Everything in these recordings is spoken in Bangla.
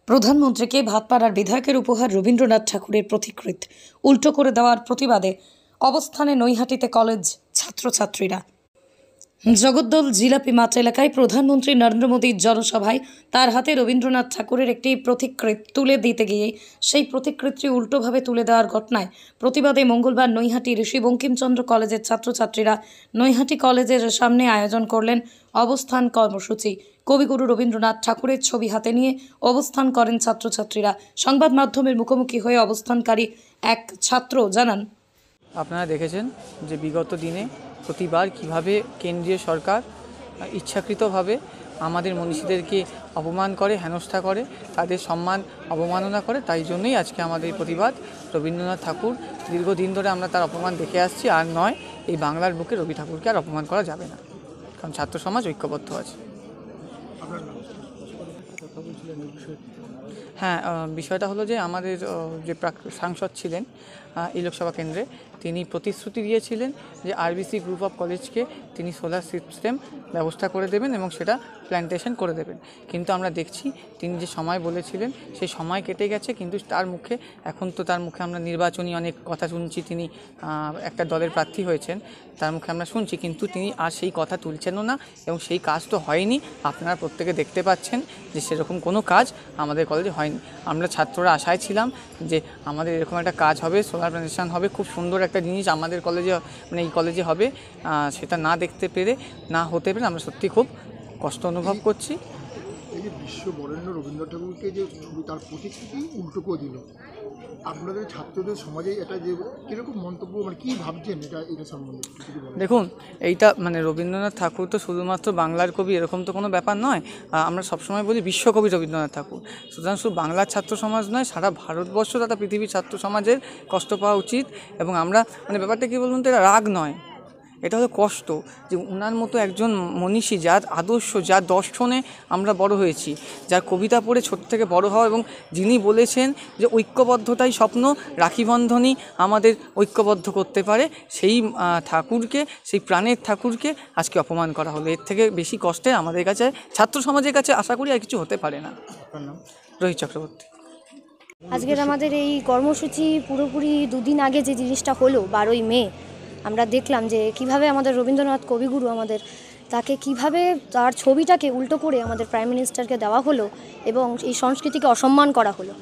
প্রধানমন্ত্রীকে ভাতপাড়ার বিধায়কের উপহার রবীন্দ্রনাথ ঠাকুরের প্রতিকৃতি উল্টো করে দেওয়ার প্রতিবাদে অবস্থানে নৈহাটিতে কলেজ ছাত্রছাত্রীরা। জগদ্দল জিলাপি মাঠ এলাকায় প্রধানমন্ত্রী নরেন্দ্র মোদীর জনসভায় তার হাতে রবীন্দ্রনাথ ঠাকুরের একটি প্রতিকৃতি তুলে দিতে গিয়ে সেই প্রতিকৃতি উল্টোভাবে তুলে দেওয়ার ঘটনায় প্রতিবাদে মঙ্গলবার নৈহাটি ঋষি বঙ্কিমচন্দ্র কলেজের ছাত্রছাত্রীরা নৈহাটি কলেজের সামনে আয়োজন করলেন অবস্থান কর্মসূচি। কবিগুরু রবীন্দ্রনাথ ঠাকুরের ছবি হাতে নিয়ে অবস্থান করেন ছাত্রছাত্রীরা। সংবাদ মাধ্যমের মুখোমুখি হয়ে অবস্থানকারী এক ছাত্র জানান, আপনারা দেখেছেন যে বিগত দিনে প্রতিবার কিভাবে কেন্দ্রীয় সরকার ইচ্ছাকৃতভাবে আমাদের মনীষীদেরকে অপমান করে, হেনস্থা করে, তাদের সম্মান অবমাননা করে। তাই জন্যই আজকে আমাদের প্রতিবাদ। রবীন্দ্রনাথ ঠাকুর দীর্ঘদিন ধরে আমরা তার অপমান দেখে আসছি, আর নয়, এই বাংলার বুকে রবি ঠাকুরকে আর অপমান করা যাবে না, কারণ ছাত্র সমাজ ঐক্যবদ্ধ আছে। হ্যাঁ, বিষয়টা হলো যে আমাদের যে সাংসদ ছিলেন এই লোকসভা কেন্দ্রে, তিনি প্রতিশ্রুতি দিয়েছিলেন যে আরবিসি গ্রুপ অফ কলেজকে তিনি সোলার সিস্টেম ব্যবস্থা করে দেবেন এবং সেটা প্ল্যান্টেশন করে দেবেন। কিন্তু আমরা দেখছি তিনি যে সময় বলেছিলেন সেই সময় কেটে গেছে, কিন্তু তার মুখে তার মুখে আমরা নির্বাচনী অনেক কথা শুনছি। তিনি একটা দলের প্রার্থী হয়েছেন, তার মুখে আমরা শুনছি, কিন্তু তিনি আর সেই কথা তুলছেনও না এবং সেই কাজ তো হয়নি। আপনারা প্রত্যেকে দেখতে পাচ্ছেন যে সেরকম কোনো কাজ আমাদের কলেজে হয়নি। আমরা ছাত্ররা আশায় ছিলাম যে আমাদের এরকম একটা কাজ হবে, সোলার প্ল্যান্টেশন হবে, খুব সুন্দর একটা জিনিস আমাদের কলেজে, মানে এই কলেজে হবে। সেটা না দেখতে পেরে, না হতে পেরে আমরা সত্যি খুব কষ্ট অনুভব করছি। এই যে বিশ্ব বরেণ্য রবীন্দ্রনাথ ঠাকুরকে যে তার প্রতিকৃতি উল্টো করে দিল, আপনাদের ছাত্রদের সমাজে এটা যে কীরকম মন্তব্য, মানে কী ভাবছেন এটা সম্বন্ধে? দেখুন, এইটা মানে রবীন্দ্রনাথ ঠাকুর তো শুধুমাত্র বাংলার কবি এরকম তো কোনো ব্যাপার নয়। আমরা সবসময় বলি বিশ্বকবি রবীন্দ্রনাথ ঠাকুর। সুতরাং শুধু বাংলার ছাত্র সমাজ নয়, সারা ভারতবর্ষ তথা পৃথিবীর ছাত্র সমাজের কষ্ট পাওয়া উচিত। এবং আমরা মানে ব্যাপারটা কী বলুন তো, এটা রাগ নয়, এটা হলো কষ্ট যে ওনার মতো একজন মনীষী, যার আদর্শ, যার দর্শনে আমরা বড় হয়েছি, যার কবিতা পড়ে ছোট থেকে বড় হওয়া, এবং যিনি বলেছেন যে ঐক্যবদ্ধতাই স্বপ্ন, রাখি বন্ধনই আমাদের ঐক্যবদ্ধ করতে পারে, সেই ঠাকুরকে, সেই প্রাণের ঠাকুরকে আজকে অপমান করা হলো। এর থেকে বেশি কষ্টে আমাদের কাছে, ছাত্র সমাজের কাছে আশা করি আর কিছু হতে পারে না। রোহিত চক্রবর্তী। আজকের আমাদের এই কর্মসূচি পুরোপুরি দুদিন আগে যে জিনিসটা হলো 12ই মে, আমরা দেখলাম যে কিভাবে আমাদের রবীন্দ্রনাথ কবিগুরু তাকে কিভাবে তার ছবিটাকে উল্টো করে আমাদের প্রাইম মিনিস্টারকে দেওয়া হলো এবং এই সংস্কৃতিকে অসম্মান করা হলো।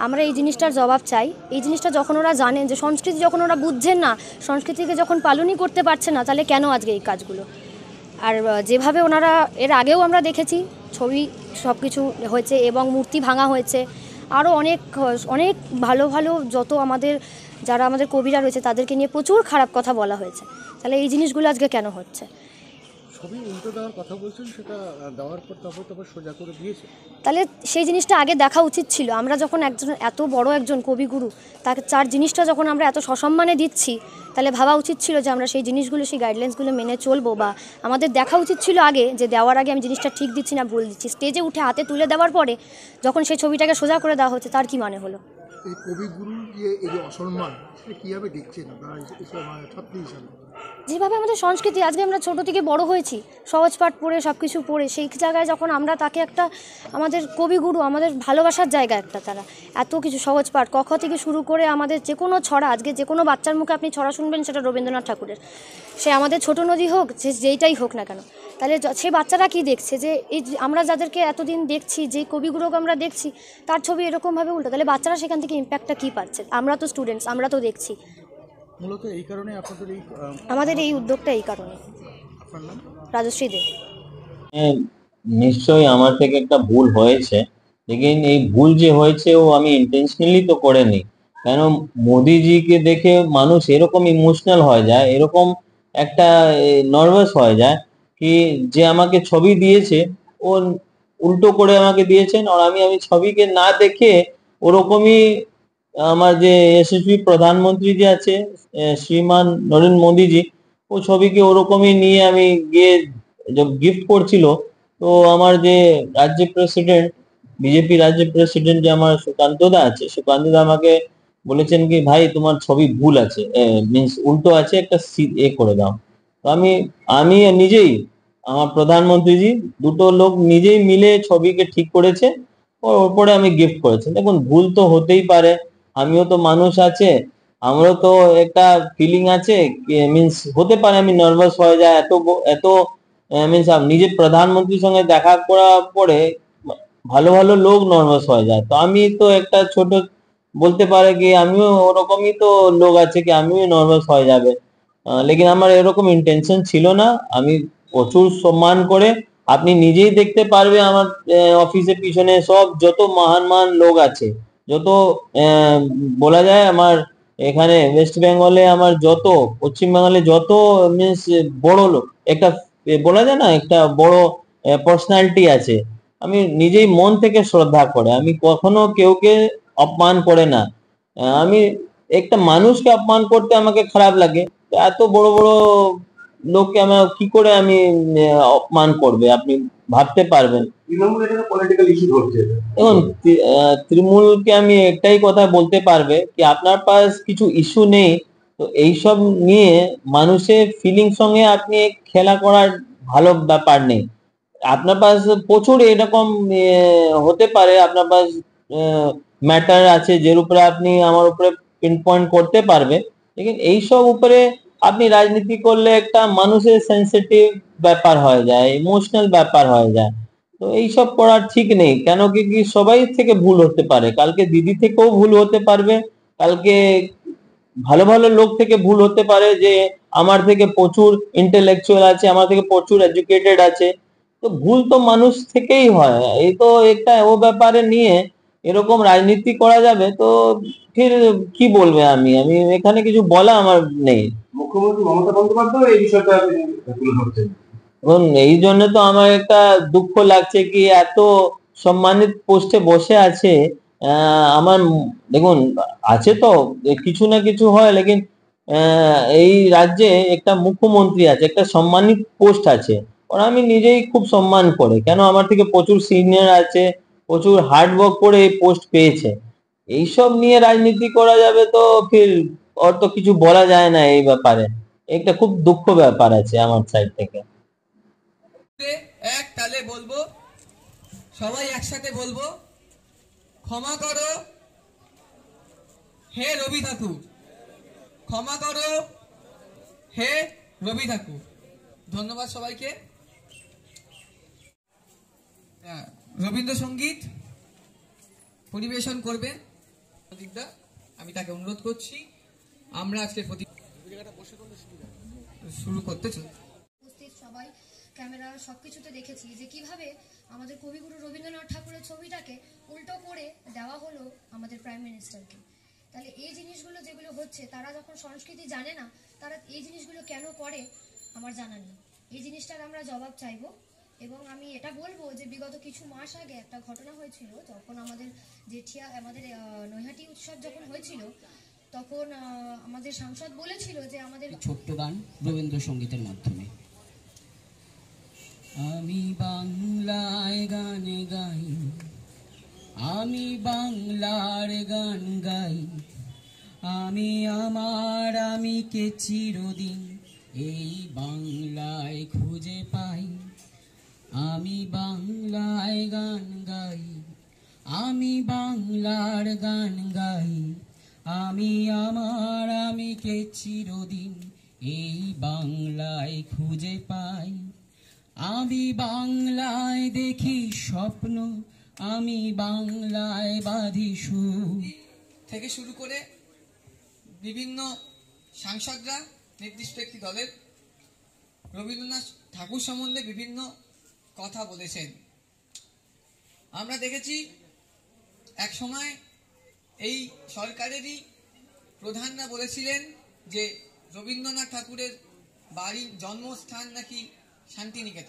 আমরা এই জিনিসটার জবাব চাই। এই জিনিসটা যখন ওরা জানেন যে সংস্কৃতি, যখন ওরা বুঝছেন না, সংস্কৃতিকে যখন পালনই করতে পারছে না, তাহলে কেন আজকে এই কাজগুলো? আর যেভাবে ওনারা এর আগেও আমরা দেখেছি ছবি সব কিছু হয়েছে এবং মূর্তি ভাঙা হয়েছে, আরও অনেক অনেক ভালো ভালো যত যারা আমাদের কবিরা রয়েছে তাদেরকে নিয়ে প্রচুর খারাপ কথা বলা হয়েছে। তাহলে এই জিনিসগুলো আজকে কেন হচ্ছে? ছবি উল্টো দেওয়ার কথা বলছেন, সেটা দেওয়ার পর তারপর সোজা করে দিয়েছে। তাহলে সেই জিনিসটা আগে দেখা উচিত ছিল। আমরা যখন এত বড় একজন কবিগুরু, তার জিনিসটা যখন আমরা এত সসম্মানে দিচ্ছি, তাহলে ভাবা উচিত ছিল যে আমরা সেই জিনিসগুলো, সেই গাইডলাইন্সগুলো মেনে চলবো, বা আমাদের দেখা উচিত ছিল আগে যে দেওয়ার আগে আমি জিনিসটা ঠিক দিচ্ছি না ভুল দিচ্ছি। স্টেজে উঠে হাতে তুলে দেওয়ার পরে যখন সেই ছবিটাকে সোজা করে দেওয়া হচ্ছে, তার কি মানে হলো? এই কবিগুরু এই যে অসম্মান, সেটা কীভাবে দেখছেন আপনারা ছাত্রী হিসাবে? যেভাবে আমাদের সংস্কৃতি, আজকে আমরা ছোটো থেকে বড় হয়েছি সহজ পাঠ পড়ে, সব কিছু পড়ে, সেই জায়গায় যখন আমরা তাকে একটা, আমাদের কবিগুরু, আমাদের ভালোবাসার জায়গা একটা, তারা এত কিছু সহজ পাঠ ক খ থেকে শুরু করে আমাদের যে কোনো ছড়া, আজকে যে কোনো বাচ্চার মুখে আপনি ছড়া শুনবেন সেটা রবীন্দ্রনাথ ঠাকুরের। সে আমাদের ছোটো নদী হোক, সে যেইটাই হোক না কেন, তাহলে সে বাচ্চারা কি দেখছে যে এই আমরা যাদেরকে এতদিন দেখছি, যে কবিগুরুকে আমরা দেখছি, তার ছবি এরকমভাবে উল্টো, তাহলে বাচ্চারা সেখান থেকে ইম্প্যাক্টটা কী পাচ্ছে? আমরা তো স্টুডেন্টস, আমরা তো দেখছি। মূলত এই কারণে আমাদের এই উদ্যোগটা এই কারণে। রাজশ্রী দে। নিশ্চয়ই আমার থেকে একটা ভুল হয়েছে, লেকিন এই ভুল যে হয়েছে ও আমি ইন্টেনশনালি তো করিনি। কেন মোদিজিকে দেখে মানুষ এরকম ইমোশনাল হয়ে যায়, এরকম একটা নার্ভাস হয়ে যায় কি যে আমাকে ছবি দিয়েছে ও উল্টো করে আমাকে দিয়েছেন, আর আমি ছবিকে না দেখে ওরকমই আমার যে यशस्वी প্রধানমন্ত্রী যে আছে শ্রীমান নরেন্দ্র মোদীজি, ও ছবিকে ওরকমই নিয়ে আমি গিয়ে গিফট করছিল। তো আমার যে রাজ্য প্রেসিডেন্ট, বিজেপি রাজ্য প্রেসিডেন্ট যে আমার সুকান্ত দা আছে, সুকান্ত দা আমাকে বলেছেন কি ভাই তোমার ছবি ভুল আছে, মিন্স উল্টো আছে, একটা করে দাও। তো আমি নিজেই, আমার প্রধানমন্ত্রীজি, দুটো লোক নিজেই মিলে ছবিকে ঠিক করেছে। ওর ওপরে আমি গিফট করেছি। দেখুন, ভুল তো হতেই পারে, আমিও তো মানুষ আছে, আমারও তো একটা ফিলিং আছে, মিন্স হতে পারে আমি নার্ভাস হয়ে যায়, এত মিন্স নিজের প্রধানমন্ত্রীর সঙ্গে দেখা করার পরে ভালো ভালো লোক নার্ভাস হয়ে যায়, তো আমি তো একটা ছোট বলতে পারে কি আমিও ওরকমই তো লোক আছে কি আমিও নার্ভাস হয়ে যাবে। লেকিন আমার এরকম ইন্টেনশন ছিল না। আমি প্রচুর সম্মান করে, আপনি নিজেই দেখতে পারবে আমার অফিসের পিছনে সব যত মহান মহান লোক আছে, যত আহ, বলা যায় আমার এখানে ওয়েস্ট বেঙ্গলে আমার যত, পশ্চিম বাংলায় যত মিন্স বড় লোক, একটা বলা যায় না একটা বড় পার্সোনালিটি আছে, আমি নিজেই মন থেকে শ্রদ্ধা করে, আমি কখনো কেউকে অপমান করে না। আমি একটা মানুষকে অপমান করতে আমাকে খারাপ লাগে, তো এত বড় বড় লোককে আমার কি করে আমি অপমান করবে, আপনি ভাবতে পারবেন। তৃণমূল এখানে পলিটিক্যাল ইস্যু ধরছে। দেখুন, তৃণমূলকে আমি একটাই কথা বলতে পারবে কি আপনার পাশ কিছু ইস্যু নেই, তো এইসব নিয়ে মানুষের ফিলিং সঙ্গে আপনি খেলা করার ভালো ব্যাপার নেই। আপনার পাশ প্রচুর এরকম হতে পারে, আপনার পাশ ম্যাটার আছে যের উপরে আপনি আমার উপরে পিন পয়েন্ট করতে পারবে, লেকিন এইসব উপরে আপনি রাজনীতি করলে একটা মানুষের সেন্সিটিভ ব্যাপার হয়ে যায়, ইমোশনাল ব্যাপার হয়ে যায়, তো এইসব করা ঠিক নেই। কেন কি সবাই থেকে ভুল হতে পারে, কালকে দিদি থেকেও ভুল হতে পারবে, কালকে ভালো ভালো লোক থেকে ভুল হতে পারে, যে আমার থেকে প্রচুর ইন্টেলেকচুয়াল আছে, আমার থেকে প্রচুর এডুকেটেড আছে, তো ভুল তো মানুষ থেকেই হয়। এই তো একটা ও ব্যাপারে নিয়ে এরকম রাজনীতি করা যাবে তো ফির কি বলবে, আমি আমি এখানে কিছু বলা আমার নেই। মুখ্যমন্ত্রী মমতা বন্দ্যোপাধ্যায় এই বিষয়টা তুলে ধরছেন। এবং এই জন্য তো আমার একটা দুঃখ লাগছে কি এত সম্মানিত পোস্টে বসে আছে, আমার দেখুন আছে তো কিছু না কিছু হয়, লেকিন এই রাজ্যে একটা মুখ্যমন্ত্রী আছে, একটা সম্মানিত পোস্ট আছে, ওরা আমি নিজেই খুব সম্মান করে, কেন আমার থেকে প্রচুর সিনিয়র আছে, প্রচুর হার্ড ওয়ার্ক করে এই পোস্ট পেয়েছে। এইসব নিয়ে রাজনীতি করা যাবে তো ফির ওর তো কিছু বলা যায় না এই ব্যাপারে, একটা খুব দুঃখ ব্যাপার আছে আমার সাইড থেকে। এক তালে বলবো, সবাই একসাথে বলবো, ক্ষমা করো হে রবি ঠাকুর, ক্ষমা করো হে রবি ঠাকুর। ধন্যবাদ সবাইকে। রবীন্দ্রসঙ্গীত পরিবেশন করবেন প্রদীপদা, আমি তাকে অনুরোধ করছি। আমরা আজকে শুরু করতে চাই। উপস্থিত সবাই ক্যামেরা সবকিছুতে দেখেছি যে কিভাবে আমাদের কবিগুরু রবীন্দ্রনাথ ঠাকুরের ছবিটাকে উল্টো করে দেওয়া হলো আমাদের প্রাইম মিনিস্টারকে। তাহলে এই জিনিসগুলো যেগুলো হচ্ছে, তারা যখন সংস্কৃতি জানে না, তারা এই জিনিসগুলো কেন করে আমার জানা নেই। এই জিনিসটার আমরা জবাব চাইবো। এবং আমি এটা বলবো যে বিগত কিছু মাস আগে একটা ঘটনা হয়েছিল, যখন আমাদের আমাদের নৈহাটি উৎসব যখন হয়েছিল, তখন আমাদের সাংসদ বলেছিল যে আমাদের ছোট্ট গান রবীন্দ্রসঙ্গীতের মাধ্যমে। আমি বাংলায় গান গাই, আমি বাংলার গান গাই, আমি আমার আমিকে চিরদিন এই বাংলায় খুঁজে পাই। আমি বাংলায় গান গাই, আমি বাংলার গান গাই, আমি আমার আমিকে চিরদিন এই বাংলায় খুঁজে পাই। আমি বাংলায় দেখি স্বপ্ন, আমি বাংলায় বাঁধি সুর। থেকে শুরু করে বিভিন্ন সাংসদরা নির্দিষ্ট একটি দলের রবীন্দ্রনাথ ঠাকুর সম্বন্ধে বিভিন্ন কথা বলেছেন। আমরা দেখেছি এক সময় এই সরকারেরই প্রধানরা বলেছিলেন যে রবীন্দ্রনাথ ঠাকুরের বাড়ির জন্মস্থান নাকি শান্তিনিকেতন।